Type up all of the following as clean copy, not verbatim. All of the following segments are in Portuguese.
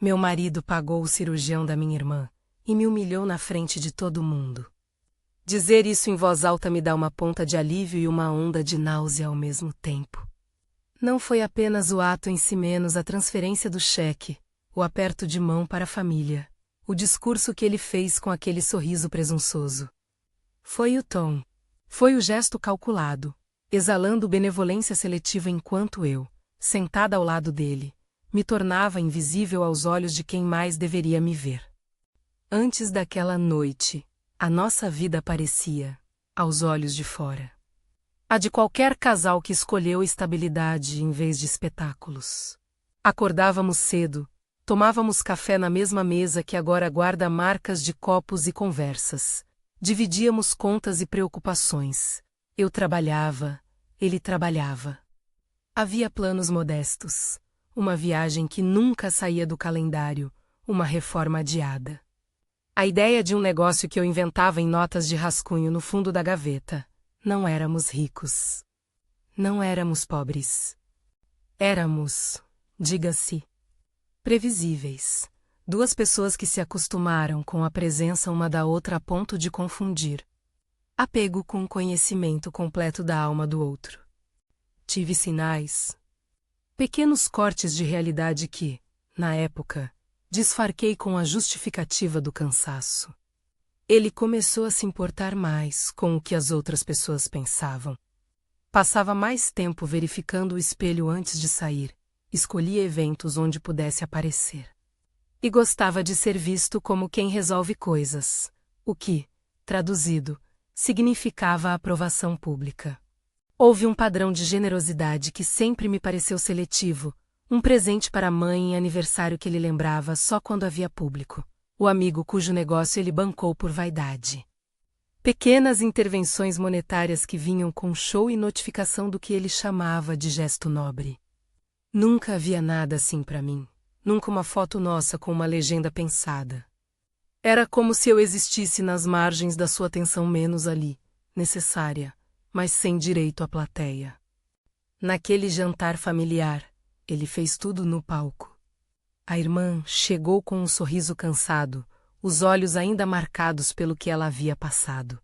Meu marido pagou o cirurgião da minha irmã e me humilhou na frente de todo mundo. Dizer isso em voz alta me dá uma ponta de alívio e uma onda de náusea ao mesmo tempo. Não foi apenas o ato em si menos a transferência do cheque, o aperto de mão para a família, o discurso que ele fez com aquele sorriso presunçoso. Foi o tom. Foi o gesto calculado, exalando benevolência seletiva enquanto eu, sentada ao lado dele, me tornava invisível aos olhos de quem mais deveria me ver. Antes daquela noite, a nossa vida parecia, aos olhos de fora, a de qualquer casal que escolheu estabilidade em vez de espetáculos. Acordávamos cedo, tomávamos café na mesma mesa que agora guarda marcas de copos e conversas. Dividíamos contas e preocupações. Eu trabalhava, ele trabalhava. Havia planos modestos, uma viagem que nunca saía do calendário, uma reforma adiada. A ideia de um negócio que eu inventava em notas de rascunho no fundo da gaveta. Não éramos ricos. Não éramos pobres. Éramos, diga-se, previsíveis. Duas pessoas que se acostumaram com a presença uma da outra a ponto de confundir. Apego com o conhecimento completo da alma do outro. Tive sinais. Pequenos cortes de realidade que, na época, disfarquei com a justificativa do cansaço. Ele começou a se importar mais com o que as outras pessoas pensavam. Passava mais tempo verificando o espelho antes de sair, escolhia eventos onde pudesse aparecer. E gostava de ser visto como quem resolve coisas, o que, traduzido, significava a aprovação pública. Houve um padrão de generosidade que sempre me pareceu seletivo, um presente para a mãe em aniversário que ele lembrava só quando havia público, o amigo cujo negócio ele bancou por vaidade. Pequenas intervenções monetárias que vinham com show e notificação do que ele chamava de gesto nobre. Nunca havia nada assim para mim. Nunca uma foto nossa com uma legenda pensada. Era como se eu existisse nas margens da sua atenção menos ali, necessária, mas sem direito à plateia. Naquele jantar familiar, ele fez tudo no palco. A irmã chegou com um sorriso cansado, os olhos ainda marcados pelo que ela havia passado.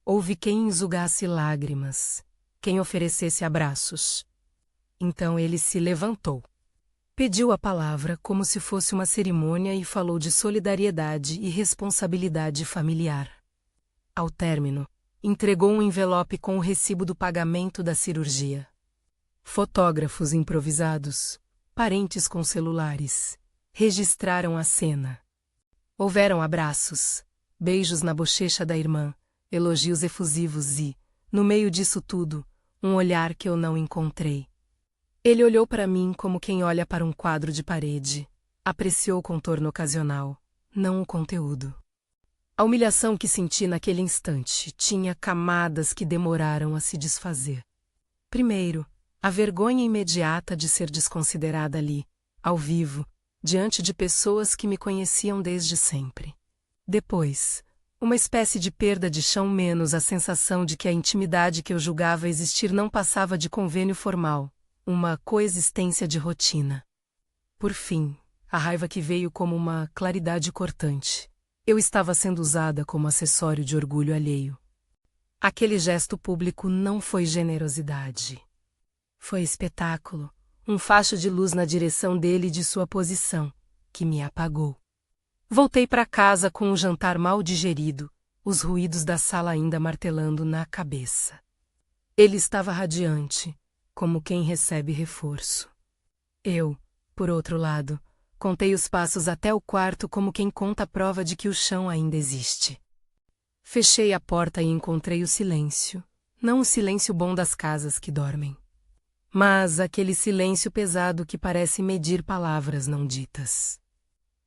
Houve quem enxugasse lágrimas, quem oferecesse abraços. Então ele se levantou. Pediu a palavra como se fosse uma cerimônia e falou de solidariedade e responsabilidade familiar. Ao término, entregou um envelope com o recibo do pagamento da cirurgia. Fotógrafos improvisados, parentes com celulares, registraram a cena. Houveram abraços, beijos na bochecha da irmã, elogios efusivos e, no meio disso tudo, um olhar que eu não encontrei. Ele olhou para mim como quem olha para um quadro de parede, apreciou o contorno ocasional, não o conteúdo. A humilhação que senti naquele instante tinha camadas que demoraram a se desfazer. Primeiro, a vergonha imediata de ser desconsiderada ali, ao vivo, diante de pessoas que me conheciam desde sempre. Depois, uma espécie de perda de chão menos a sensação de que a intimidade que eu julgava existir não passava de convênio formal, uma coexistência de rotina. Por fim, a raiva que veio como uma claridade cortante. Eu estava sendo usada como acessório de orgulho alheio. Aquele gesto público não foi generosidade. Foi espetáculo, um facho de luz na direção dele e de sua posição, que me apagou. Voltei para casa com um jantar mal digerido, os ruídos da sala ainda martelando na cabeça. Ele estava radiante, como quem recebe reforço. Eu, por outro lado, contei os passos até o quarto como quem conta a prova de que o chão ainda existe. Fechei a porta e encontrei o silêncio, não o silêncio bom das casas que dormem, mas aquele silêncio pesado que parece medir palavras não ditas.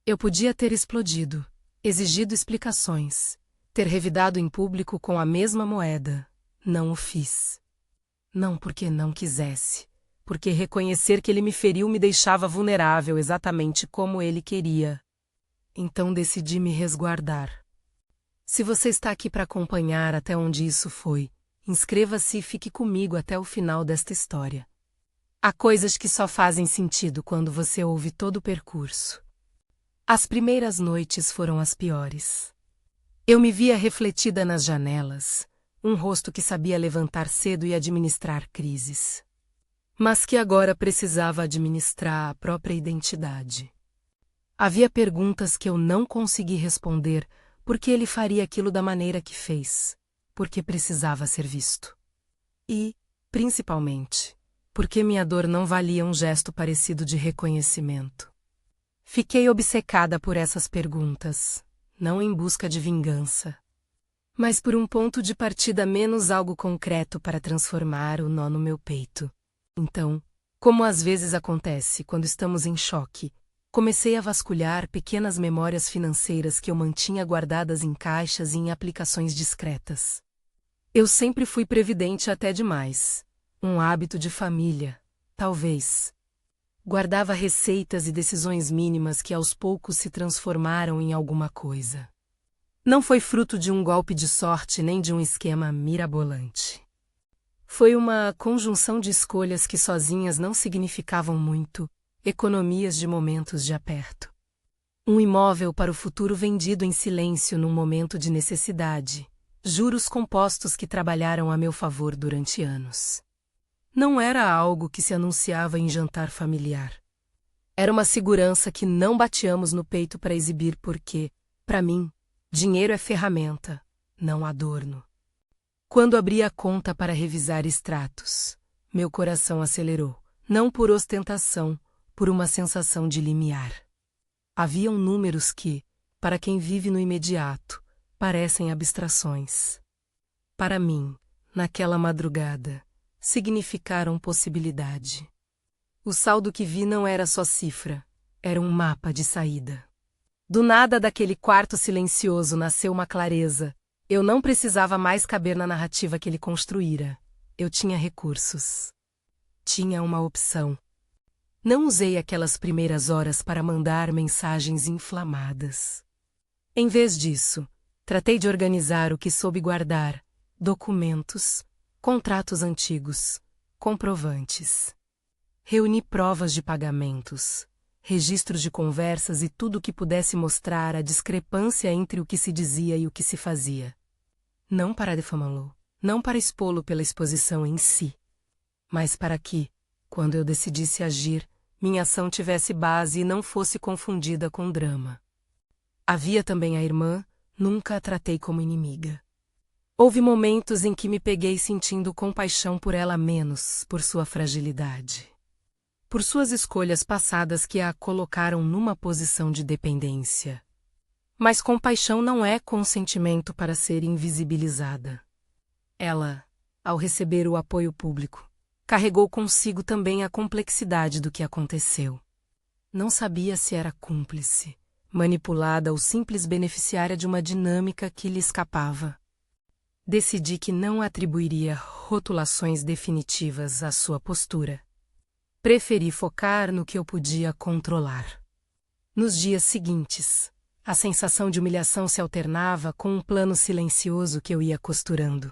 Eu podia ter explodido, exigido explicações, ter revidado em público com a mesma moeda. Não o fiz. Não porque não quisesse, porque reconhecer que ele me feriu me deixava vulnerável exatamente como ele queria. Então decidi me resguardar. Se você está aqui para acompanhar até onde isso foi, inscreva-se e fique comigo até o final desta história. Há coisas que só fazem sentido quando você ouve todo o percurso. As primeiras noites foram as piores. Eu me via refletida nas janelas, um rosto que sabia levantar cedo e administrar crises, mas que agora precisava administrar a própria identidade. Havia perguntas que eu não consegui responder porque ele faria aquilo da maneira que fez, porque precisava ser visto. E, principalmente, porque minha dor não valia um gesto parecido de reconhecimento. Fiquei obcecada por essas perguntas, não em busca de vingança, mas por um ponto de partida menos, algo concreto para transformar o nó no meu peito. Então, como às vezes acontece quando estamos em choque, comecei a vasculhar pequenas memórias financeiras que eu mantinha guardadas em caixas e em aplicações discretas. Eu sempre fui previdente até demais. Um hábito de família, talvez. Guardava receitas e decisões mínimas que aos poucos se transformaram em alguma coisa. Não foi fruto de um golpe de sorte nem de um esquema mirabolante. Foi uma conjunção de escolhas que sozinhas não significavam muito, economias de momentos de aperto. Um imóvel para o futuro vendido em silêncio num momento de necessidade, juros compostos que trabalharam a meu favor durante anos. Não era algo que se anunciava em jantar familiar. Era uma segurança que não bateamos no peito para exibir porque, para mim, dinheiro é ferramenta, não adorno. Quando abri a conta para revisar extratos, meu coração acelerou, não por ostentação, por uma sensação de limiar. Haviam números que, para quem vive no imediato, parecem abstrações. Para mim, naquela madrugada, significaram possibilidade. O saldo que vi não era só cifra, era um mapa de saída. Do nada daquele quarto silencioso nasceu uma clareza. Eu não precisava mais caber na narrativa que ele construíra. Eu tinha recursos. Tinha uma opção. Não usei aquelas primeiras horas para mandar mensagens inflamadas. Em vez disso, tratei de organizar o que soube guardar: documentos, contratos antigos, comprovantes. Reuni provas de pagamentos, registros de conversas e tudo o que pudesse mostrar a discrepância entre o que se dizia e o que se fazia. Não para difamá-lo, não para expô-lo pela exposição em si, mas para que, quando eu decidisse agir, minha ação tivesse base e não fosse confundida com drama. Havia também a irmã, nunca a tratei como inimiga. Houve momentos em que me peguei sentindo compaixão por ela menos, por sua fragilidade. Por suas escolhas passadas que a colocaram numa posição de dependência. Mas compaixão não é consentimento para ser invisibilizada. Ela, ao receber o apoio público, carregou consigo também a complexidade do que aconteceu. Não sabia se era cúmplice, manipulada ou simples beneficiária de uma dinâmica que lhe escapava. Decidi que não atribuiria rotulações definitivas à sua postura. Preferi focar no que eu podia controlar. Nos dias seguintes, a sensação de humilhação se alternava com um plano silencioso que eu ia costurando.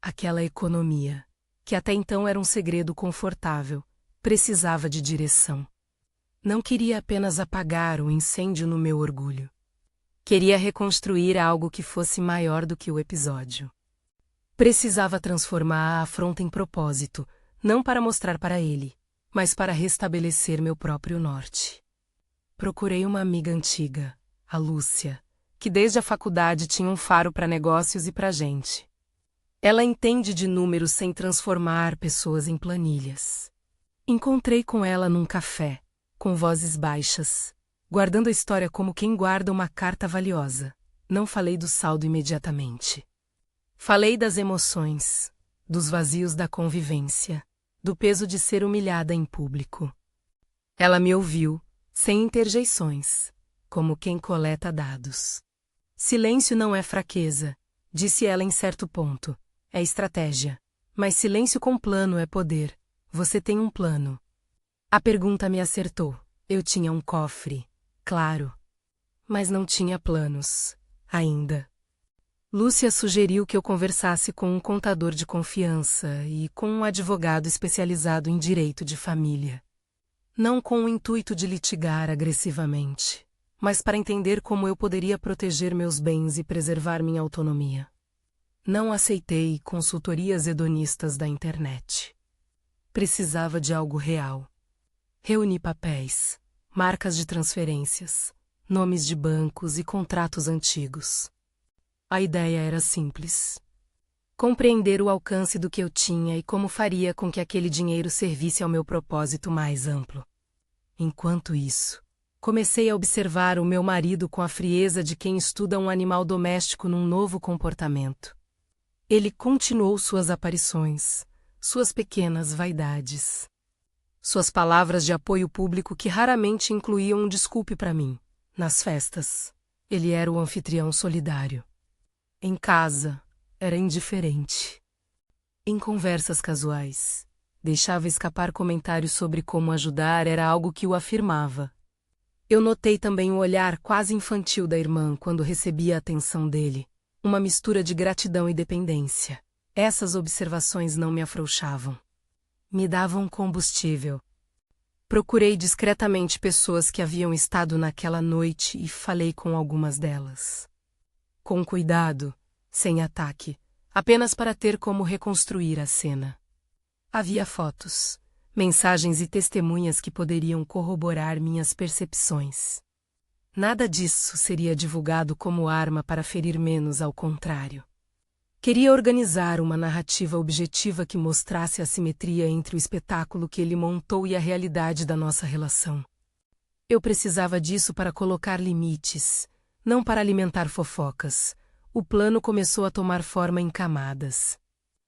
Aquela economia, que até então era um segredo confortável, precisava de direção. Não queria apenas apagar o incêndio no meu orgulho. Queria reconstruir algo que fosse maior do que o episódio. Precisava transformar a afronta em propósito, não para mostrar para ele, mas para restabelecer meu próprio norte. Procurei uma amiga antiga, a Lúcia, que desde a faculdade tinha um faro para negócios e para gente. Ela entende de números sem transformar pessoas em planilhas. Encontrei com ela num café, com vozes baixas, guardando a história como quem guarda uma carta valiosa. Não falei do saldo imediatamente. Falei das emoções, dos vazios da convivência, do peso de ser humilhada em público. Ela me ouviu, sem interjeições, como quem coleta dados. Silêncio não é fraqueza, disse ela em certo ponto. É estratégia. Mas silêncio com plano é poder. Você tem um plano. A pergunta me acertou. Eu tinha um cofre, claro. Mas não tinha planos, ainda. Lúcia sugeriu que eu conversasse com um contador de confiança e com um advogado especializado em direito de família. Não com o intuito de litigar agressivamente, mas para entender como eu poderia proteger meus bens e preservar minha autonomia. Não aceitei consultorias hedonistas da internet. Precisava de algo real. Reuni papéis, marcas de transferências, nomes de bancos e contratos antigos. A ideia era simples. Compreender o alcance do que eu tinha e como faria com que aquele dinheiro servisse ao meu propósito mais amplo. Enquanto isso, comecei a observar o meu marido com a frieza de quem estuda um animal doméstico num novo comportamento. Ele continuou suas aparições, suas pequenas vaidades. Suas palavras de apoio público que raramente incluíam um desculpe para mim. Nas festas, ele era o anfitrião solidário. Em casa, era indiferente. Em conversas casuais, deixava escapar comentários sobre como ajudar era algo que o afirmava. Eu notei também o olhar quase infantil da irmã quando recebia a atenção dele, uma mistura de gratidão e dependência. Essas observações não me afrouxavam. Me davam combustível. Procurei discretamente pessoas que haviam estado naquela noite e falei com algumas delas. Com cuidado, sem ataque, apenas para ter como reconstruir a cena. Havia fotos, mensagens e testemunhas que poderiam corroborar minhas percepções. Nada disso seria divulgado como arma para ferir menos, ao contrário. Queria organizar uma narrativa objetiva que mostrasse a simetria entre o espetáculo que ele montou e a realidade da nossa relação. Eu precisava disso para colocar limites, não para alimentar fofocas. O plano começou a tomar forma em camadas.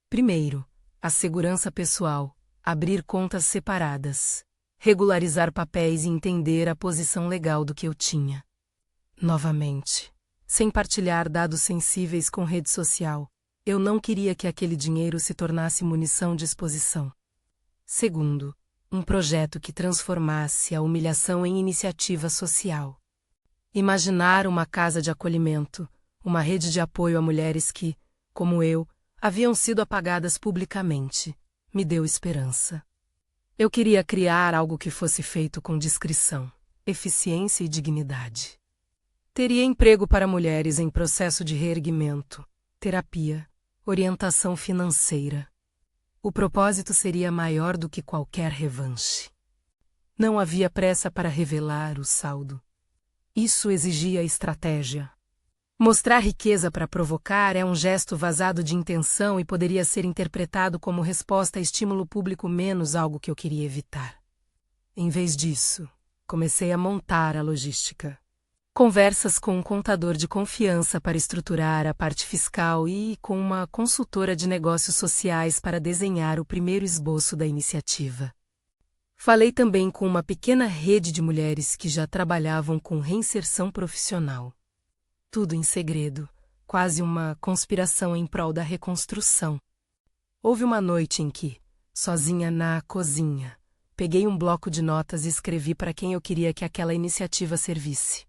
Primeiro, a segurança pessoal, abrir contas separadas, regularizar papéis e entender a posição legal do que eu tinha. Novamente, sem partilhar dados sensíveis com rede social, eu não queria que aquele dinheiro se tornasse munição de exposição. Segundo, um projeto que transformasse a humilhação em iniciativa social. Imaginar uma casa de acolhimento, uma rede de apoio a mulheres que, como eu, haviam sido apagadas publicamente, me deu esperança. Eu queria criar algo que fosse feito com discrição, eficiência e dignidade. Teria emprego para mulheres em processo de reerguimento, terapia, orientação financeira. O propósito seria maior do que qualquer revanche. Não havia pressa para revelar o saldo. Isso exigia estratégia. Mostrar riqueza para provocar é um gesto vazado de intenção e poderia ser interpretado como resposta a estímulo público, menos algo que eu queria evitar. Em vez disso, comecei a montar a logística. Conversas com um contador de confiança para estruturar a parte fiscal e com uma consultora de negócios sociais para desenhar o primeiro esboço da iniciativa. Falei também com uma pequena rede de mulheres que já trabalhavam com reinserção profissional. Tudo em segredo, quase uma conspiração em prol da reconstrução. Houve uma noite em que, sozinha na cozinha, peguei um bloco de notas e escrevi para quem eu queria que aquela iniciativa servisse.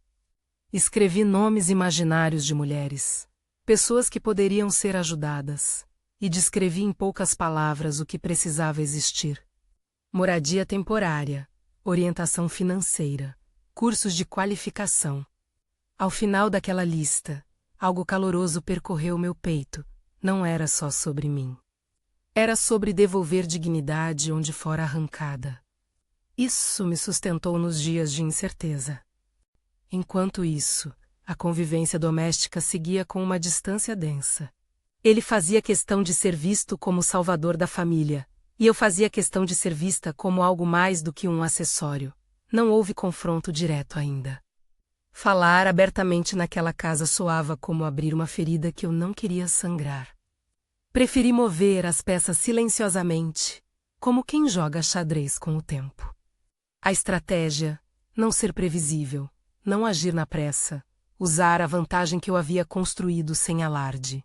Escrevi nomes imaginários de mulheres, pessoas que poderiam ser ajudadas, e descrevi em poucas palavras o que precisava existir. Moradia temporária, orientação financeira, cursos de qualificação. Ao final daquela lista, algo caloroso percorreu meu peito. Não era só sobre mim. Era sobre devolver dignidade onde fora arrancada. Isso me sustentou nos dias de incerteza. Enquanto isso, a convivência doméstica seguia com uma distância densa. Ele fazia questão de ser visto como o salvador da família, e eu fazia questão de ser vista como algo mais do que um acessório. Não houve confronto direto ainda. Falar abertamente naquela casa soava como abrir uma ferida que eu não queria sangrar. Preferi mover as peças silenciosamente, como quem joga xadrez com o tempo. A estratégia, não ser previsível, não agir na pressa, usar a vantagem que eu havia construído sem alarde.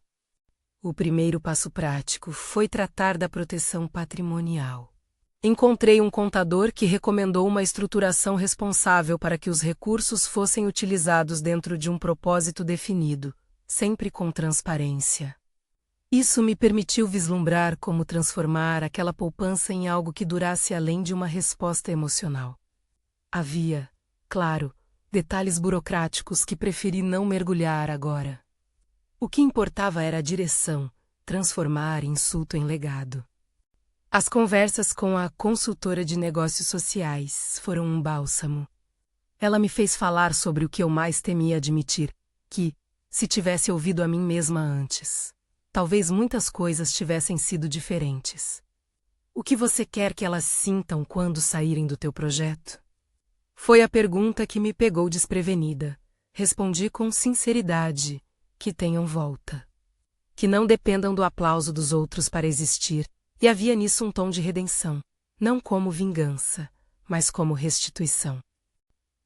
O primeiro passo prático foi tratar da proteção patrimonial. Encontrei um contador que recomendou uma estruturação responsável para que os recursos fossem utilizados dentro de um propósito definido, sempre com transparência. Isso me permitiu vislumbrar como transformar aquela poupança em algo que durasse além de uma resposta emocional. Havia, claro, Detalhes burocráticos que preferi não mergulhar agora. O que importava era a direção, transformar insulto em legado. As conversas com a consultora de negócios sociais foram um bálsamo. Ela me fez falar sobre o que eu mais temia admitir, que, se tivesse ouvido a mim mesma antes, talvez muitas coisas tivessem sido diferentes. O que você quer que elas sintam quando saírem do teu projeto? Foi a pergunta que me pegou desprevenida. Respondi com sinceridade, que tenham volta. Que não dependam do aplauso dos outros para existir, e havia nisso um tom de redenção, não como vingança, mas como restituição.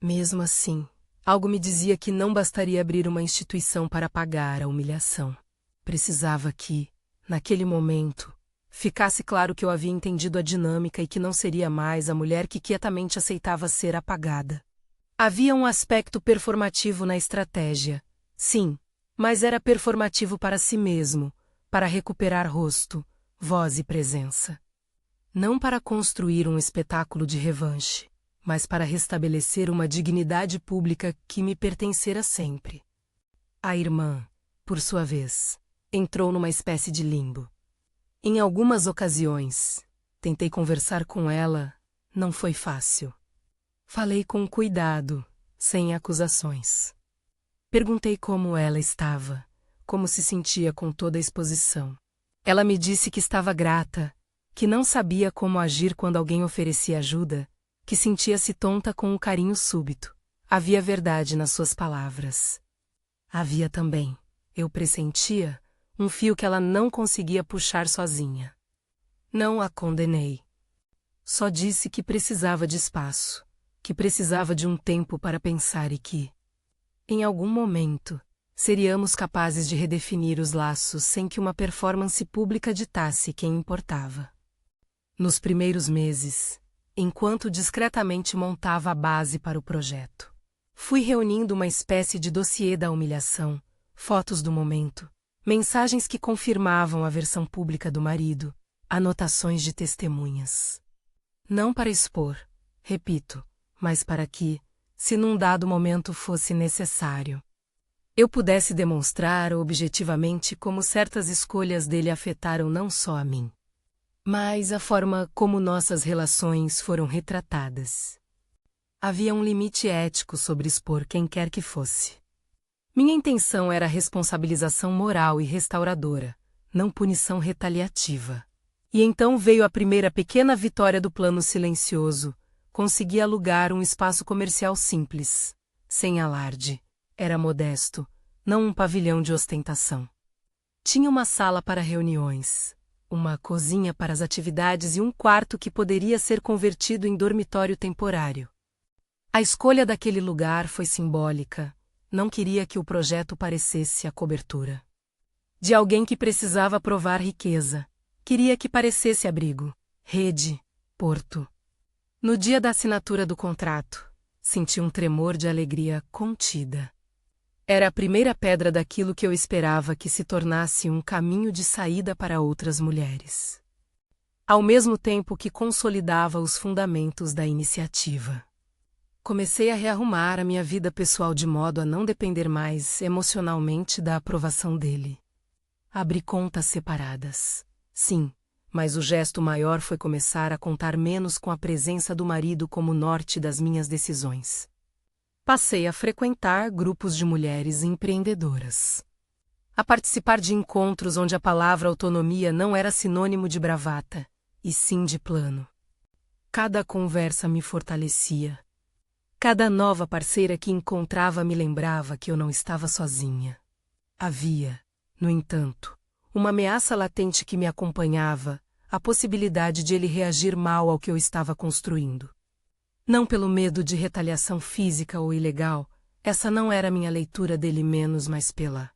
Mesmo assim, algo me dizia que não bastaria abrir uma instituição para pagar a humilhação. Precisava que, naquele momento, ficasse claro que eu havia entendido a dinâmica e que não seria mais a mulher que quietamente aceitava ser apagada. Havia um aspecto performativo na estratégia, sim, mas era performativo para si mesmo, para recuperar rosto, voz e presença. Não para construir um espetáculo de revanche, mas para restabelecer uma dignidade pública que me pertencera sempre. A irmã, por sua vez, entrou numa espécie de limbo. Em algumas ocasiões, tentei conversar com ela, não foi fácil. Falei com cuidado, sem acusações. Perguntei como ela estava, como se sentia com toda a exposição. Ela me disse que estava grata, que não sabia como agir quando alguém oferecia ajuda, que sentia-se tonta com um carinho súbito. Havia verdade nas suas palavras. Havia também, eu pressentia, um fio que ela não conseguia puxar sozinha. Não a condenei. Só disse que precisava de espaço, que precisava de um tempo para pensar e que, em algum momento, seríamos capazes de redefinir os laços sem que uma performance pública ditasse quem importava. Nos primeiros meses, enquanto discretamente montava a base para o projeto, fui reunindo uma espécie de dossiê da humilhação, fotos do momento, mensagens que confirmavam a versão pública do marido, anotações de testemunhas. Não para expor, repito, mas para que, se num dado momento fosse necessário, eu pudesse demonstrar objetivamente como certas escolhas dele afetaram não só a mim, mas a forma como nossas relações foram retratadas. Havia um limite ético sobre expor quem quer que fosse. Minha intenção era responsabilização moral e restauradora, não punição retaliativa. E então veio a primeira pequena vitória do plano silencioso. Consegui alugar um espaço comercial simples, sem alarde. Era modesto, não um pavilhão de ostentação. Tinha uma sala para reuniões, uma cozinha para as atividades e um quarto que poderia ser convertido em dormitório temporário. A escolha daquele lugar foi simbólica. Não queria que o projeto parecesse a cobertura de alguém que precisava provar riqueza. Queria que parecesse abrigo, rede, porto. No dia da assinatura do contrato, senti um tremor de alegria contida. Era a primeira pedra daquilo que eu esperava que se tornasse um caminho de saída para outras mulheres. Ao mesmo tempo que consolidava os fundamentos da iniciativa. Comecei a rearrumar a minha vida pessoal de modo a não depender mais emocionalmente da aprovação dele. Abri contas separadas. Sim, mas o gesto maior foi começar a contar menos com a presença do marido como norte das minhas decisões. Passei a frequentar grupos de mulheres empreendedoras. A participar de encontros onde a palavra autonomia não era sinônimo de bravata, e sim de plano. Cada conversa me fortalecia. Cada nova parceira que encontrava me lembrava que eu não estava sozinha. Havia, no entanto, uma ameaça latente que me acompanhava, a possibilidade de ele reagir mal ao que eu estava construindo. Não pelo medo de retaliação física ou ilegal, essa não era minha leitura dele menos, mas pela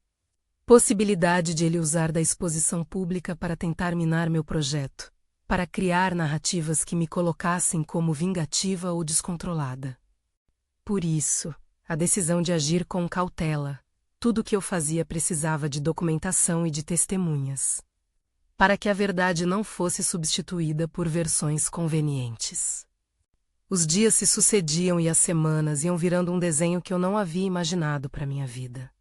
possibilidade de ele usar da exposição pública para tentar minar meu projeto, para criar narrativas que me colocassem como vingativa ou descontrolada. Por isso, a decisão de agir com cautela. Tudo o que eu fazia precisava de documentação e de testemunhas, para que a verdade não fosse substituída por versões convenientes. Os dias se sucediam e as semanas iam virando um desenho que eu não havia imaginado para minha vida.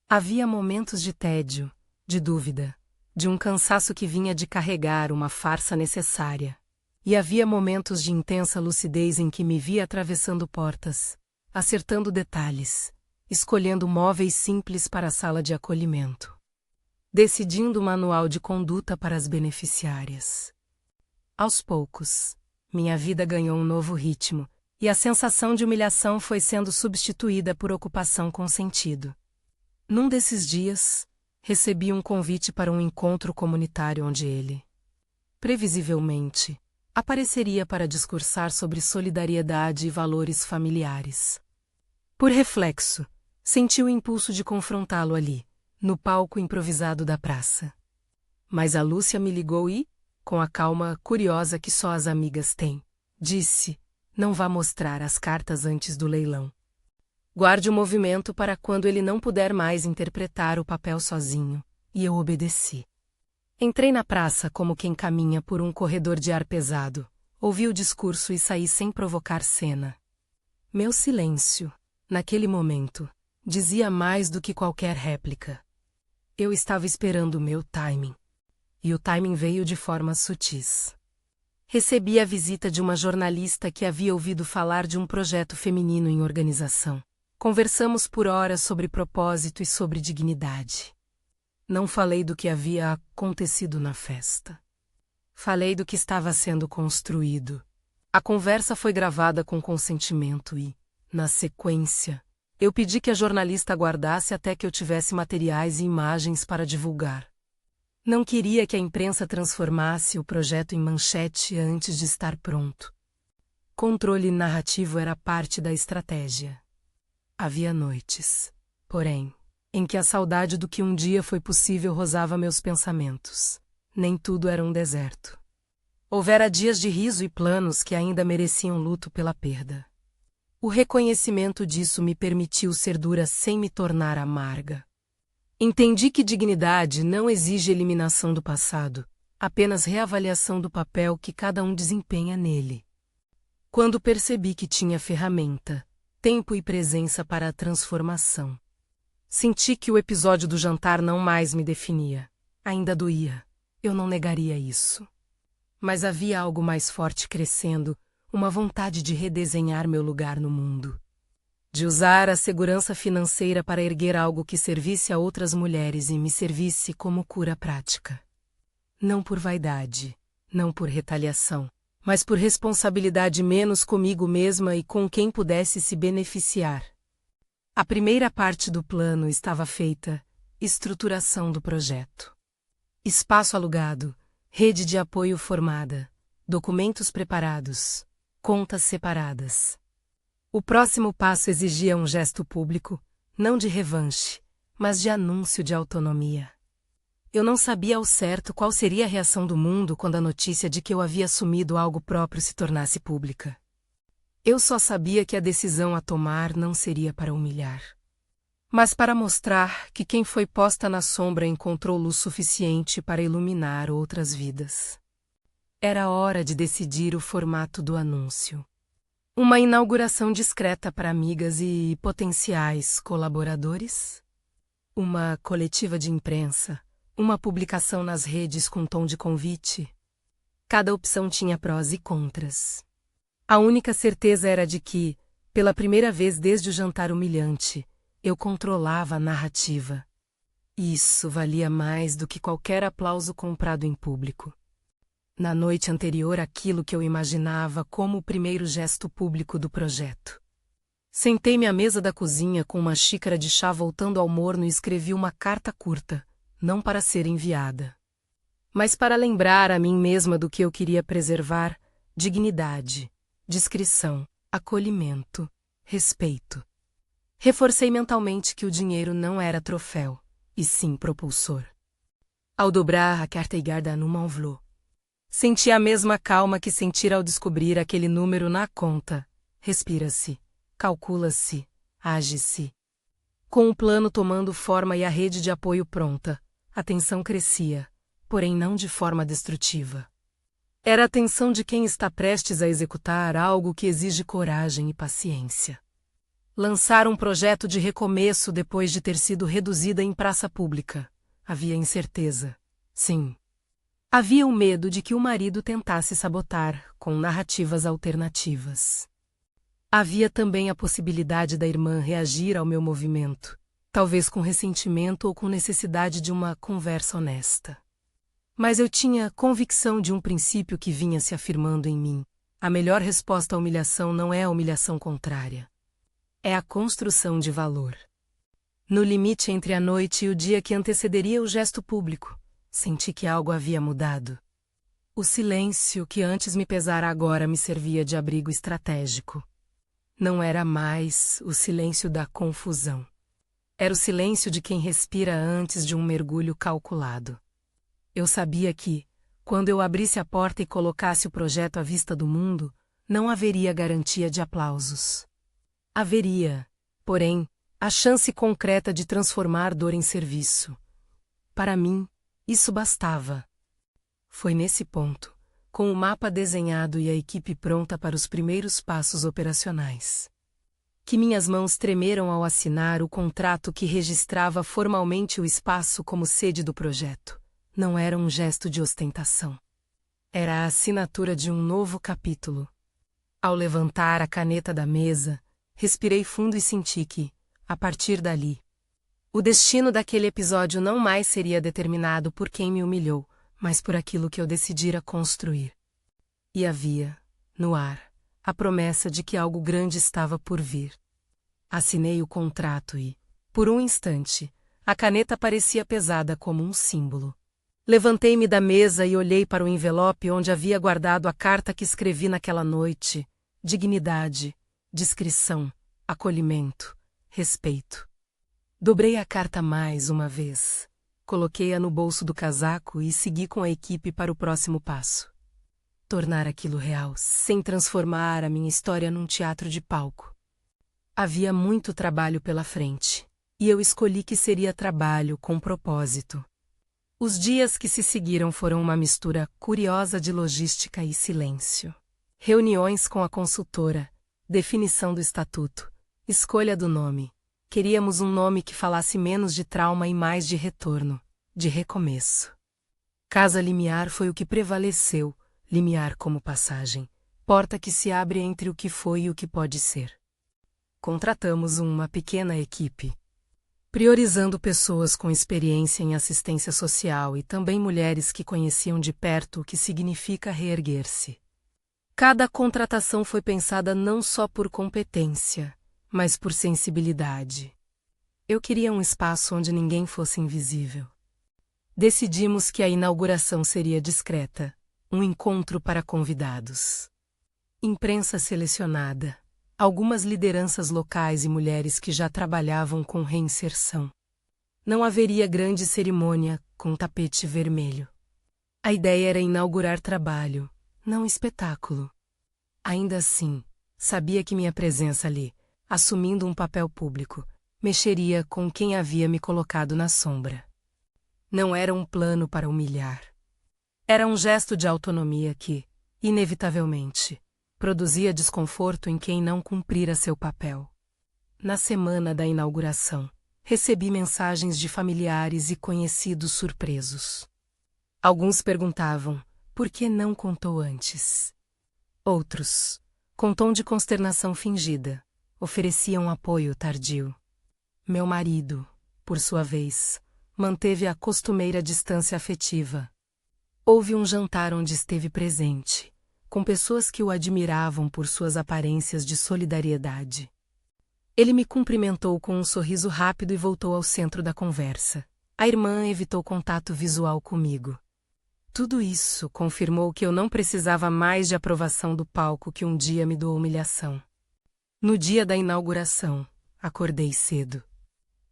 Havia momentos de tédio, de dúvida, de um cansaço que vinha de carregar uma farsa necessária. E havia momentos de intensa lucidez em que me via atravessando portas, acertando detalhes, escolhendo móveis simples para a sala de acolhimento, decidindo o manual de conduta para as beneficiárias. Aos poucos, minha vida ganhou um novo ritmo, e a sensação de humilhação foi sendo substituída por ocupação com sentido. Num desses dias, recebi um convite para um encontro comunitário onde ele, previsivelmente, apareceria para discursar sobre solidariedade e valores familiares. Por reflexo, senti o impulso de confrontá-lo ali, no palco improvisado da praça. Mas a Lúcia me ligou e, com a calma curiosa que só as amigas têm, disse: não vá mostrar as cartas antes do leilão. Guarde o movimento para quando ele não puder mais interpretar o papel sozinho, e eu obedeci. Entrei na praça como quem caminha por um corredor de ar pesado, ouvi o discurso e saí sem provocar cena. Meu silêncio, naquele momento, dizia mais do que qualquer réplica. Eu estava esperando o meu timing. E o timing veio de formas sutis. Recebi a visita de uma jornalista que havia ouvido falar de um projeto feminino em organização. Conversamos por horas sobre propósito e sobre dignidade. Não falei do que havia acontecido na festa. Falei do que estava sendo construído. A conversa foi gravada com consentimento e, na sequência, eu pedi que a jornalista aguardasse até que eu tivesse materiais e imagens para divulgar. Não queria que a imprensa transformasse o projeto em manchete antes de estar pronto. Controle narrativo era parte da estratégia. Havia noites, porém, em que a saudade do que um dia foi possível rosava meus pensamentos. Nem tudo era um deserto. Houvera dias de riso e planos que ainda mereciam luto pela perda. O reconhecimento disso me permitiu ser dura sem me tornar amarga. Entendi que dignidade não exige eliminação do passado, apenas reavaliação do papel que cada um desempenha nele. Quando percebi que tinha ferramenta, tempo e presença para a transformação. Senti que o episódio do jantar não mais me definia. Ainda doía. Eu não negaria isso. Mas havia algo mais forte crescendo, uma vontade de redesenhar meu lugar no mundo. De usar a segurança financeira para erguer algo que servisse a outras mulheres e me servisse como cura prática. Não por vaidade, não por retaliação, mas por responsabilidade menos comigo mesma e com quem pudesse se beneficiar. A primeira parte do plano estava feita: estruturação do projeto. Espaço alugado, rede de apoio formada, documentos preparados, contas separadas. O próximo passo exigia um gesto público, não de revanche, mas de anúncio de autonomia. Eu não sabia ao certo qual seria a reação do mundo quando a notícia de que eu havia assumido algo próprio se tornasse pública. Eu só sabia que a decisão a tomar não seria para humilhar, mas para mostrar que quem foi posta na sombra encontrou luz suficiente para iluminar outras vidas. Era hora de decidir o formato do anúncio. Uma inauguração discreta para amigas e potenciais colaboradores? Uma coletiva de imprensa? Uma publicação nas redes com tom de convite? Cada opção tinha prós e contras. A única certeza era de que, pela primeira vez desde o jantar humilhante, eu controlava a narrativa. Isso valia mais do que qualquer aplauso comprado em público. Na noite anterior àquilo que eu imaginava como o primeiro gesto público do projeto. Sentei-me à mesa da cozinha com uma xícara de chá voltando ao morno e escrevi uma carta curta, não para ser enviada, mas para lembrar a mim mesma do que eu queria preservar: dignidade, discrição, acolhimento, respeito. Reforcei mentalmente que o dinheiro não era troféu, e sim propulsor. Ao dobrar a carta e guardar numa envelope, senti a mesma calma que sentira ao descobrir aquele número na conta. Respira-se, calcula-se, age-se. Com o plano tomando forma e a rede de apoio pronta, a tensão crescia, porém não de forma destrutiva. Era a tensão de quem está prestes a executar algo que exige coragem e paciência. Lançar um projeto de recomeço depois de ter sido reduzida em praça pública. Havia incerteza. Sim. Havia o medo de que o marido tentasse sabotar, com narrativas alternativas. Havia também a possibilidade da irmã reagir ao meu movimento, talvez com ressentimento ou com necessidade de uma conversa honesta. Mas eu tinha convicção de um princípio que vinha se afirmando em mim. A melhor resposta à humilhação não é a humilhação contrária. É a construção de valor. No limite entre a noite e o dia que antecederia o gesto público, senti que algo havia mudado. O silêncio que antes me pesara agora me servia de abrigo estratégico. Não era mais o silêncio da confusão. Era o silêncio de quem respira antes de um mergulho calculado. Eu sabia que, quando eu abrisse a porta e colocasse o projeto à vista do mundo, não haveria garantia de aplausos. Haveria, porém, a chance concreta de transformar dor em serviço. Para mim, isso bastava. Foi nesse ponto, com o mapa desenhado e a equipe pronta para os primeiros passos operacionais, que minhas mãos tremeram ao assinar o contrato que registrava formalmente o espaço como sede do projeto. Não era um gesto de ostentação. Era a assinatura de um novo capítulo. Ao levantar a caneta da mesa, respirei fundo e senti que, a partir dali, o destino daquele episódio não mais seria determinado por quem me humilhou, mas por aquilo que eu decidira construir. E havia, no ar, a promessa de que algo grande estava por vir. Assinei o contrato e, por um instante, a caneta parecia pesada como um símbolo. Levantei-me da mesa e olhei para o envelope onde havia guardado a carta que escrevi naquela noite. Dignidade, discrição, acolhimento, respeito. Dobrei a carta mais uma vez, coloquei-a no bolso do casaco e segui com a equipe para o próximo passo. Tornar aquilo real, sem transformar a minha história num teatro de palco. Havia muito trabalho pela frente, e eu escolhi que seria trabalho com propósito. Os dias que se seguiram foram uma mistura curiosa de logística e silêncio. Reuniões com a consultora, definição do estatuto, escolha do nome. Queríamos um nome que falasse menos de trauma e mais de retorno, de recomeço. Casa Limiar foi o que prevaleceu, limiar como passagem, porta que se abre entre o que foi e o que pode ser. Contratamos uma pequena equipe, priorizando pessoas com experiência em assistência social e também mulheres que conheciam de perto o que significa reerguer-se. Cada contratação foi pensada não só por competência, mas por sensibilidade. Eu queria um espaço onde ninguém fosse invisível. Decidimos que a inauguração seria discreta, um encontro para convidados. Imprensa selecionada. Algumas lideranças locais e mulheres que já trabalhavam com reinserção. Não haveria grande cerimônia com tapete vermelho. A ideia era inaugurar trabalho, não espetáculo. Ainda assim, sabia que minha presença ali, assumindo um papel público, mexeria com quem havia me colocado na sombra. Não era um plano para humilhar. Era um gesto de autonomia que, inevitavelmente, produzia desconforto em quem não cumprira seu papel. Na semana da inauguração, recebi mensagens de familiares e conhecidos surpresos. Alguns perguntavam, por que não contou antes? Outros, com tom de consternação fingida, ofereciam apoio tardio. Meu marido, por sua vez, manteve a costumeira distância afetiva. Houve um jantar onde esteve presente, com pessoas que o admiravam por suas aparências de solidariedade. Ele me cumprimentou com um sorriso rápido e voltou ao centro da conversa. A irmã evitou contato visual comigo. Tudo isso confirmou que eu não precisava mais de aprovação do palco que um dia me doou humilhação. No dia da inauguração, acordei cedo.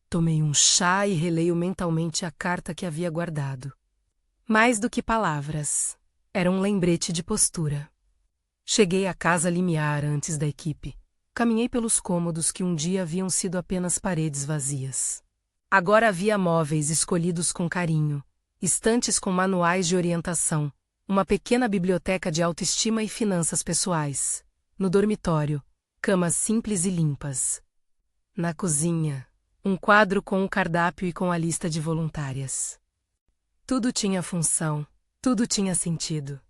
Tomei um chá e releio mentalmente a carta que havia guardado. Mais do que palavras, era um lembrete de postura. Cheguei à Casa Limiar antes da equipe. Caminhei pelos cômodos que um dia haviam sido apenas paredes vazias. Agora havia móveis escolhidos com carinho, estantes com manuais de orientação, Uma pequena biblioteca de autoestima e finanças pessoais. No dormitório, camas simples e limpas. Na cozinha, um quadro com o cardápio e com a lista de voluntárias. Tudo tinha função, tudo tinha sentido.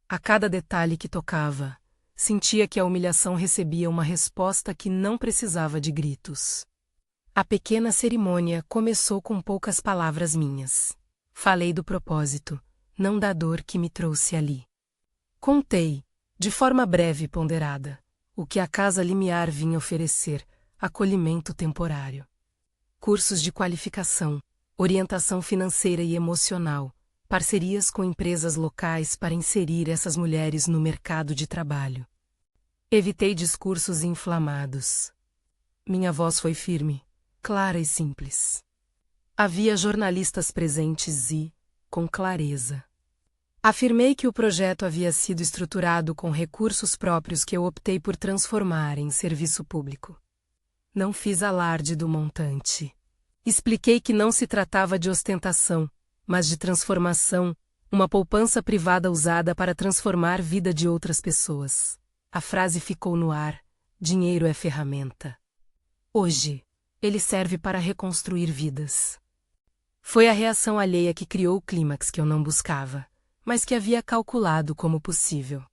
A cada detalhe que tocava, sentia que a humilhação recebia uma resposta que não precisava de gritos. A pequena cerimônia começou com poucas palavras minhas. Falei do propósito, não da dor que me trouxe ali. Contei, de forma breve e ponderada, o que a Casa Limiar vinha oferecer: acolhimento temporário, cursos de qualificação, orientação financeira e emocional, parcerias com empresas locais para inserir essas mulheres no mercado de trabalho. Evitei discursos inflamados. Minha voz foi firme, clara e simples. Havia jornalistas presentes e, com clareza, afirmei que o projeto havia sido estruturado com recursos próprios que eu optei por transformar em serviço público. Não fiz alarde do montante. Expliquei que não se tratava de ostentação, mas de transformação, uma poupança privada usada para transformar a vida de outras pessoas. A frase ficou no ar: dinheiro é ferramenta. Hoje, ele serve para reconstruir vidas. Foi a reação alheia que criou o clímax que eu não buscava, mas que havia calculado como possível.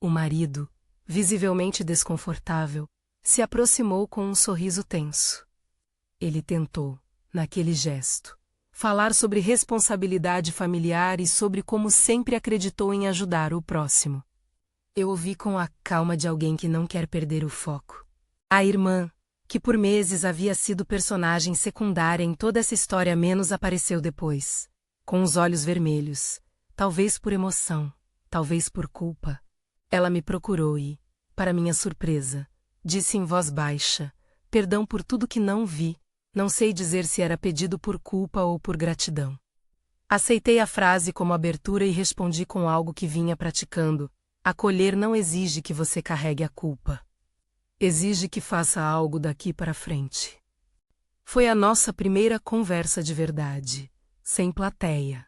O marido, visivelmente desconfortável, se aproximou com um sorriso tenso. Ele tentou, naquele gesto, falar sobre responsabilidade familiar e sobre como sempre acreditou em ajudar o próximo. Eu ouvi com a calma de alguém que não quer perder o foco. A irmã, que por meses havia sido personagem secundária em toda essa história, menos apareceu depois, com os olhos vermelhos, talvez por emoção, talvez por culpa. Ela me procurou e, para minha surpresa, disse em voz baixa: perdão por tudo que não vi. Não sei dizer se era pedido por culpa ou por gratidão. Aceitei a frase como abertura e respondi com algo que vinha praticando: acolher não exige que você carregue a culpa. Exige que faça algo daqui para frente. Foi a nossa primeira conversa de verdade, sem plateia.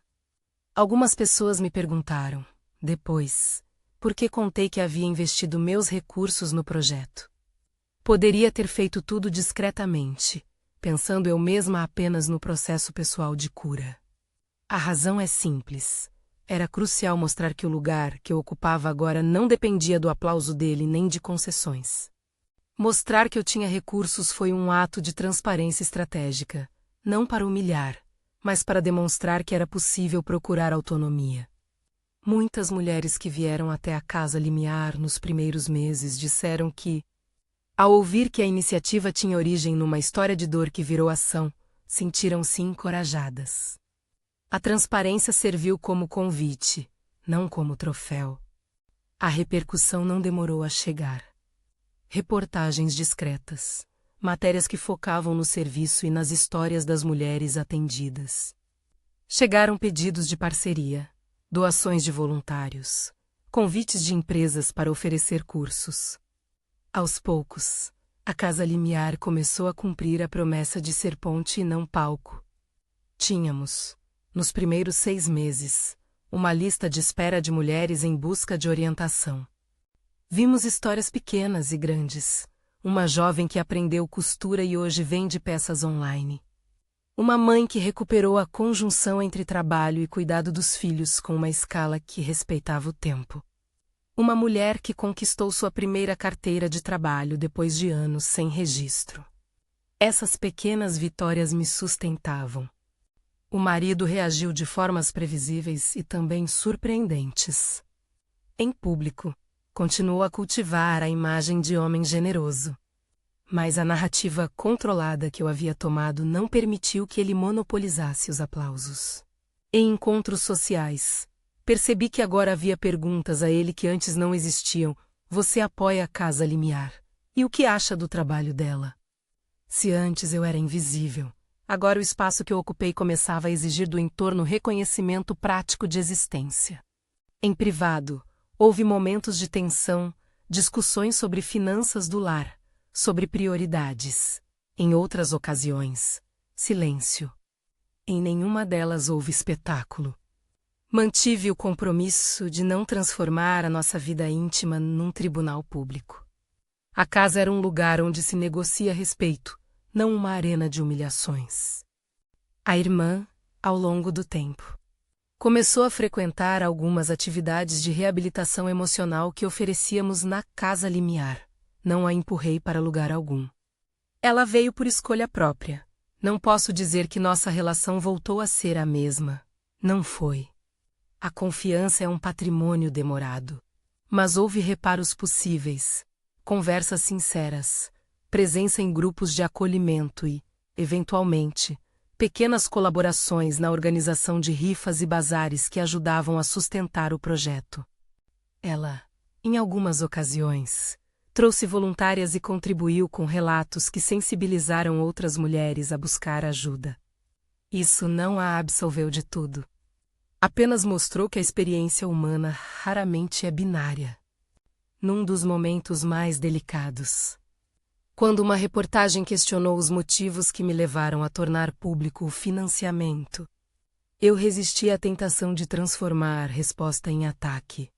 Algumas pessoas me perguntaram, depois, por que contei que havia investido meus recursos no projeto. Poderia ter feito tudo discretamente, pensando eu mesma apenas no processo pessoal de cura. A razão é simples. Era crucial mostrar que o lugar que eu ocupava agora não dependia do aplauso dele nem de concessões. Mostrar que eu tinha recursos foi um ato de transparência estratégica, não para humilhar, mas para demonstrar que era possível procurar autonomia. Muitas mulheres que vieram até a Casa Limiar nos primeiros meses disseram que, ao ouvir que a iniciativa tinha origem numa história de dor que virou ação, sentiram-se encorajadas. A transparência serviu como convite, não como troféu. A repercussão não demorou a chegar. Reportagens discretas, matérias que focavam no serviço e nas histórias das mulheres atendidas. Chegaram pedidos de parceria, doações de voluntários, convites de empresas para oferecer cursos. Aos poucos, a Casa Limiar começou a cumprir a promessa de ser ponte e não palco. Tínhamos, nos primeiros 6 meses, uma lista de espera de mulheres em busca de orientação. Vimos histórias pequenas e grandes. Uma jovem que aprendeu costura e hoje vende peças online. Uma mãe que recuperou a conjunção entre trabalho e cuidado dos filhos com uma escala que respeitava o tempo. Uma mulher que conquistou sua primeira carteira de trabalho depois de anos sem registro. Essas pequenas vitórias me sustentavam. O marido reagiu de formas previsíveis e também surpreendentes. Em público, continuou a cultivar a imagem de homem generoso. Mas a narrativa controlada que eu havia tomado não permitiu que ele monopolizasse os aplausos. Em encontros sociais, percebi que agora havia perguntas a ele que antes não existiam. Você apoia a Casa Limiar? E o que acha do trabalho dela? Se antes eu era invisível, agora o espaço que eu ocupei começava a exigir do entorno reconhecimento prático de existência. Em privado, houve momentos de tensão, discussões sobre finanças do lar, sobre prioridades. Em outras ocasiões, silêncio. Em nenhuma delas houve espetáculo. Mantive o compromisso de não transformar a nossa vida íntima num tribunal público. A casa era um lugar onde se negocia respeito, não uma arena de humilhações. A irmã, ao longo do tempo, começou a frequentar algumas atividades de reabilitação emocional que oferecíamos na Casa Limiar. Não a empurrei para lugar algum. Ela veio por escolha própria. Não posso dizer que nossa relação voltou a ser a mesma. Não foi. A confiança é um patrimônio demorado. Mas houve reparos possíveis, conversas sinceras, presença em grupos de acolhimento e, eventualmente, pequenas colaborações na organização de rifas e bazares que ajudavam a sustentar o projeto. Ela, em algumas ocasiões, trouxe voluntárias e contribuiu com relatos que sensibilizaram outras mulheres a buscar ajuda. Isso não a absolveu de tudo. Apenas mostrou que a experiência humana raramente é binária. Num dos momentos mais delicados, quando uma reportagem questionou os motivos que me levaram a tornar público o financiamento, eu resisti à tentação de transformar a resposta em ataque.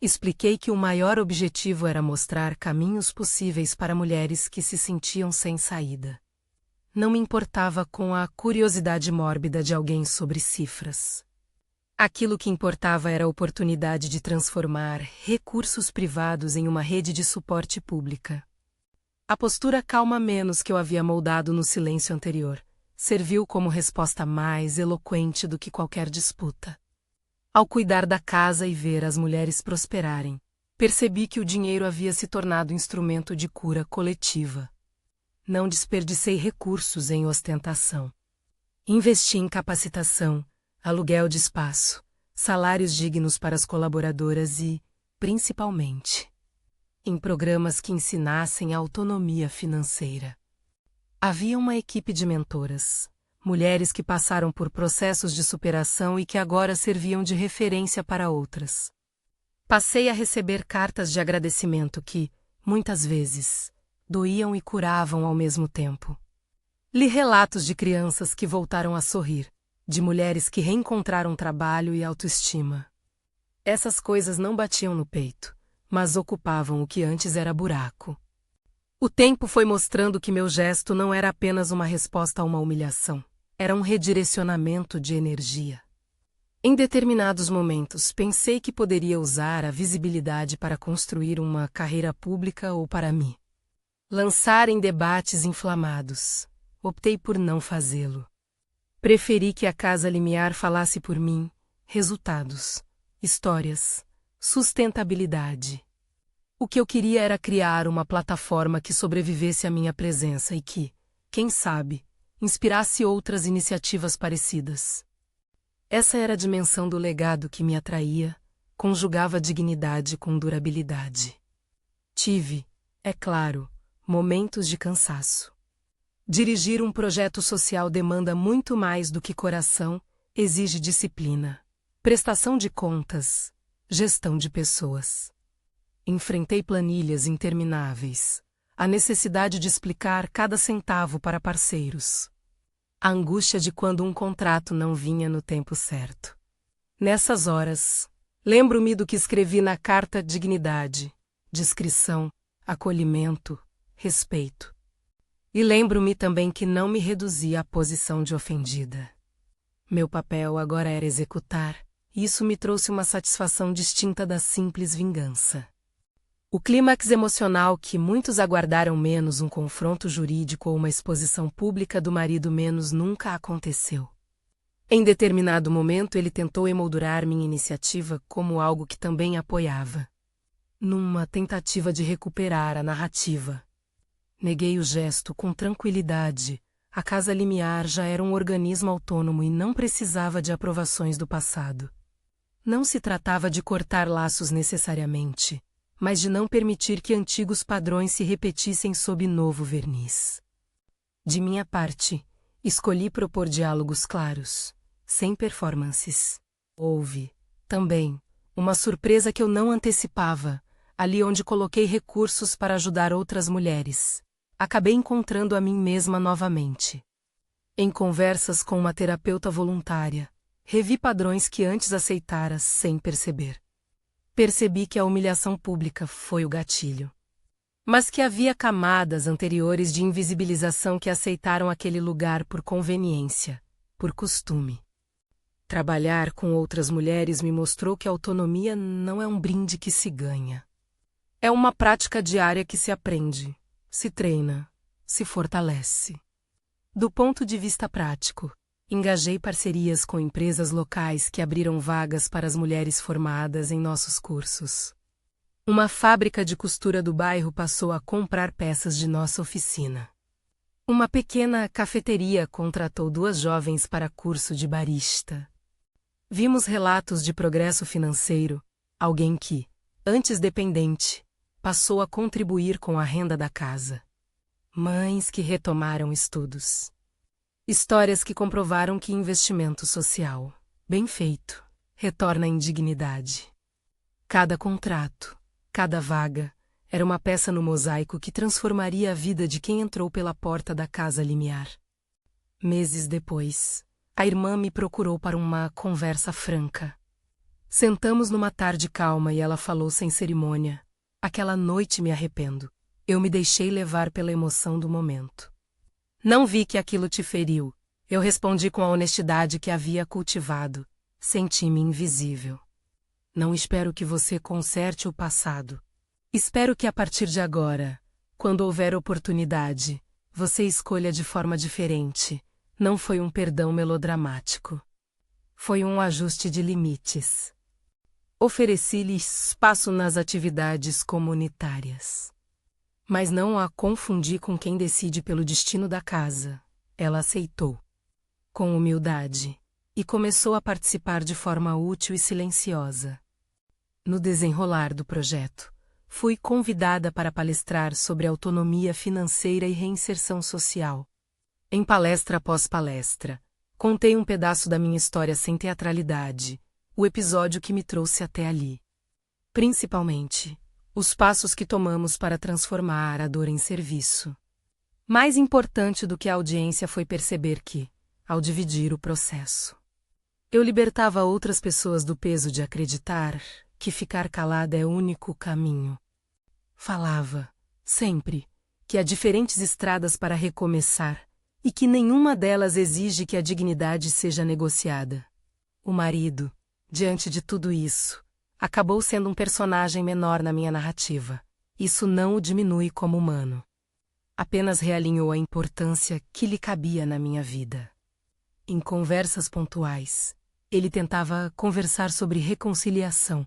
Expliquei que o maior objetivo era mostrar caminhos possíveis para mulheres que se sentiam sem saída. Não me importava com a curiosidade mórbida de alguém sobre cifras. Aquilo que importava era a oportunidade de transformar recursos privados em uma rede de suporte pública. A postura calma menos que eu havia moldado no silêncio anterior serviu como resposta mais eloquente do que qualquer disputa. Ao cuidar da casa e ver as mulheres prosperarem, percebi que o dinheiro havia se tornado instrumento de cura coletiva. Não desperdicei recursos em ostentação. Investi em capacitação, aluguel de espaço, salários dignos para as colaboradoras e, principalmente, em programas que ensinassem a autonomia financeira. Havia uma equipe de mentoras, mulheres que passaram por processos de superação e que agora serviam de referência para outras. Passei a receber cartas de agradecimento que, muitas vezes, doíam e curavam ao mesmo tempo. Li relatos de crianças que voltaram a sorrir, de mulheres que reencontraram trabalho e autoestima. Essas coisas não batiam no peito, mas ocupavam o que antes era buraco. O tempo foi mostrando que meu gesto não era apenas uma resposta a uma humilhação. Era um redirecionamento de energia. Em determinados momentos, pensei que poderia usar a visibilidade para construir uma carreira pública ou para me lançar em debates inflamados. Optei por não fazê-lo. Preferi que a Casa Limiar falasse por mim, resultados, histórias, sustentabilidade. O que eu queria era criar uma plataforma que sobrevivesse à minha presença e que, quem sabe, inspirasse outras iniciativas parecidas. Essa era a dimensão do legado que me atraía, conjugava dignidade com durabilidade. Tive, é claro, momentos de cansaço. Dirigir um projeto social demanda muito mais do que coração, exige disciplina, prestação de contas, gestão de pessoas. Enfrentei planilhas intermináveis, a necessidade de explicar cada centavo para parceiros. A angústia de quando um contrato não vinha no tempo certo. Nessas horas, lembro-me do que escrevi na carta: dignidade, discrição, acolhimento, respeito. E lembro-me também que não me reduzi à posição de ofendida. Meu papel agora era executar, e isso me trouxe uma satisfação distinta da simples vingança. O clímax emocional que muitos aguardaram, menos um confronto jurídico ou uma exposição pública do marido, menos nunca aconteceu. Em determinado momento ele tentou emoldurar minha iniciativa como algo que também apoiava. Numa tentativa de recuperar a narrativa. Neguei o gesto com tranquilidade. A Casa Limiar já era um organismo autônomo e não precisava de aprovações do passado. Não se tratava de cortar laços necessariamente, mas de não permitir que antigos padrões se repetissem sob novo verniz. De minha parte, escolhi propor diálogos claros, sem performances. Houve, também, uma surpresa que eu não antecipava, ali onde coloquei recursos para ajudar outras mulheres. Acabei encontrando a mim mesma novamente. Em conversas com uma terapeuta voluntária, Revi padrões que antes aceitara sem perceber. Percebi que a humilhação pública foi o gatilho. Mas que havia camadas anteriores de invisibilização que aceitaram aquele lugar por conveniência, por costume. Trabalhar com outras mulheres me mostrou que a autonomia não é um brinde que se ganha. É uma prática diária que se aprende, se treina, se fortalece. Do ponto de vista prático, engajei parcerias com empresas locais que abriram vagas para as mulheres formadas em nossos cursos. Uma fábrica de costura do bairro passou a comprar peças de nossa oficina. Uma pequena cafeteria contratou 2 jovens para curso de barista. Vimos relatos de progresso financeiro, alguém que, antes dependente, passou a contribuir com a renda da casa. Mães que retomaram estudos. Histórias que comprovaram que investimento social, bem feito, retorna em dignidade. Cada contrato, cada vaga, era uma peça no mosaico que transformaria a vida de quem entrou pela porta da casa limiar. Meses depois, a irmã me procurou para uma conversa franca. Sentamos numa tarde calma e ela falou sem cerimônia: "Aquela noite me arrependo. Eu me deixei levar pela emoção do momento. Não vi que aquilo te feriu." Eu respondi com a honestidade que havia cultivado. Senti-me invisível. "Não espero que você conserte o passado. Espero que a partir de agora, quando houver oportunidade, você escolha de forma diferente." Não foi um perdão melodramático. Foi um ajuste de limites. Ofereci-lhe espaço nas atividades comunitárias. Mas não a confundi com quem decide pelo destino da casa. Ela aceitou, com humildade, e começou a participar de forma útil e silenciosa. No desenrolar do projeto, fui convidada para palestrar sobre autonomia financeira e reinserção social. Em palestra após palestra, contei um pedaço da minha história sem teatralidade, o episódio que me trouxe até ali. Principalmente, os passos que tomamos para transformar a dor em serviço. Mais importante do que a audiência foi perceber que, ao dividir o processo, eu libertava outras pessoas do peso de acreditar que ficar calada é o único caminho. Falava, sempre, que há diferentes estradas para recomeçar e que nenhuma delas exige que a dignidade seja negociada. O marido, diante de tudo isso, acabou sendo um personagem menor na minha narrativa. Isso não o diminui como humano. Apenas realinhou a importância que lhe cabia na minha vida. Em conversas pontuais, ele tentava conversar sobre reconciliação.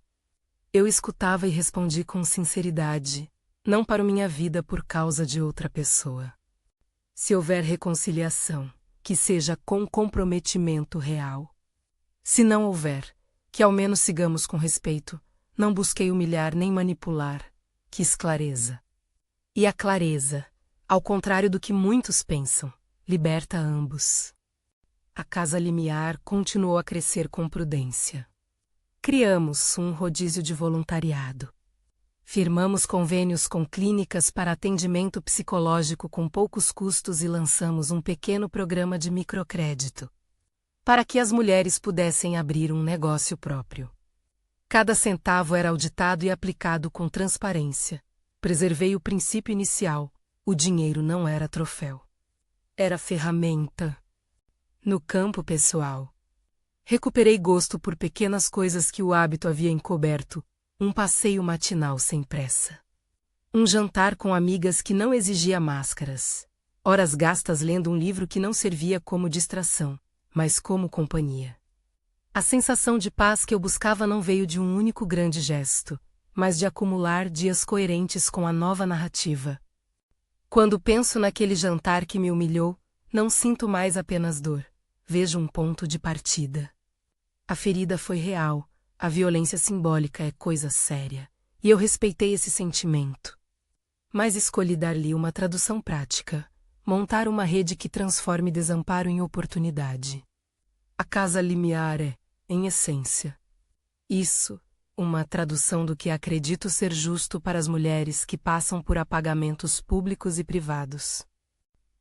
Eu escutava e respondi com sinceridade, não para minha vida por causa de outra pessoa. Se houver reconciliação, que seja com comprometimento real. Se não houver, que ao menos sigamos com respeito. Não busquei humilhar nem manipular, quis clareza. E a clareza, ao contrário do que muitos pensam, liberta ambos. A casa limiar continuou a crescer com prudência. Criamos um rodízio de voluntariado. Firmamos convênios com clínicas para atendimento psicológico com poucos custos e lançamos um pequeno programa de microcrédito, para que as mulheres pudessem abrir um negócio próprio. Cada centavo era auditado e aplicado com transparência. Preservei o princípio inicial: o dinheiro não era troféu. Era ferramenta. No campo pessoal, recuperei gosto por pequenas coisas que o hábito havia encoberto. Um passeio matinal sem pressa. Um jantar com amigas que não exigia máscaras. Horas gastas lendo um livro que não servia como distração, mas como companhia. A sensação de paz que eu buscava não veio de um único grande gesto, mas de acumular dias coerentes com a nova narrativa. Quando penso naquele jantar que me humilhou, não sinto mais apenas dor. Vejo um ponto de partida. A ferida foi real. A violência simbólica é coisa séria, e eu respeitei esse sentimento. Mas escolhi dar-lhe uma tradução prática, montar uma rede que transforme desamparo em oportunidade. A casa limiar é, em essência, isso, uma tradução do que acredito ser justo para as mulheres que passam por apagamentos públicos e privados.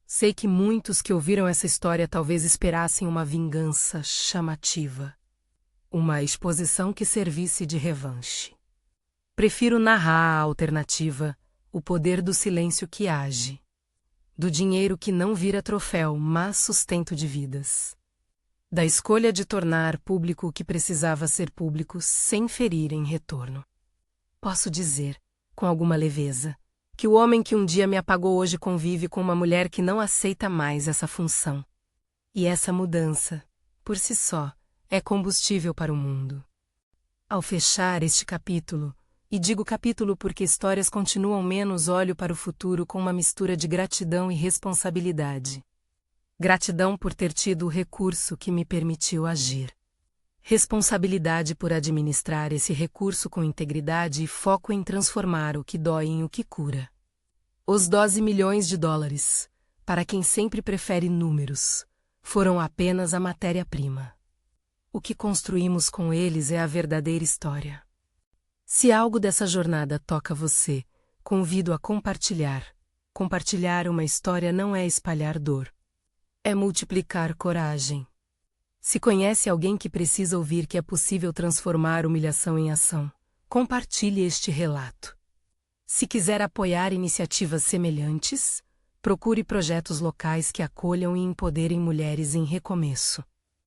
Sei que muitos que ouviram essa história talvez esperassem uma vingança chamativa, uma exposição que servisse de revanche. Prefiro narrar a alternativa, o poder do silêncio que age, do dinheiro que não vira troféu, mas sustento de vidas, da escolha de tornar público o que precisava ser público sem ferir em retorno. Posso dizer, com alguma leveza, que o homem que um dia me apagou hoje convive com uma mulher que não aceita mais essa função. E essa mudança, por si só, é combustível para o mundo. Ao fechar este capítulo, e digo capítulo porque histórias continuam menos, olho para o futuro com uma mistura de gratidão e responsabilidade. Gratidão por ter tido o recurso que me permitiu agir. Responsabilidade por administrar esse recurso com integridade e foco em transformar o que dói em o que cura. Os 12 milhões de dólares, para quem sempre prefere números, foram apenas a matéria-prima. O que construímos com eles é a verdadeira história. Se algo dessa jornada toca você, convido a compartilhar. Compartilhar uma história não é espalhar dor. É multiplicar coragem. Se conhece alguém que precisa ouvir que é possível transformar humilhação em ação, compartilhe este relato. Se quiser apoiar iniciativas semelhantes, procure projetos locais que acolham e empoderem mulheres em recomeço.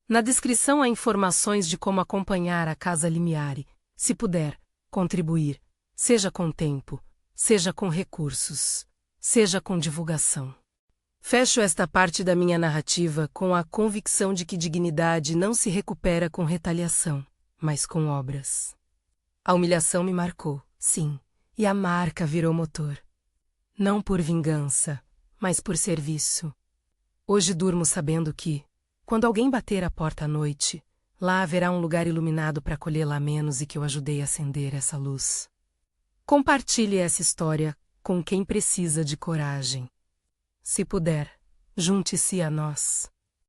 Na descrição há informações de como acompanhar a Casa Limiari, se puder, contribuir, seja com tempo, seja com recursos, seja com divulgação. Fecho esta parte da minha narrativa com a convicção de que dignidade não se recupera com retaliação, mas com obras. A humilhação me marcou, sim, e a marca virou motor. Não por vingança, mas por serviço. Hoje durmo sabendo que, quando alguém bater a porta à noite, lá haverá um lugar iluminado para acolhê-la a menos e que eu ajudei a acender essa luz. Compartilhe essa história com quem precisa de coragem. Se puder, junte-se a nós.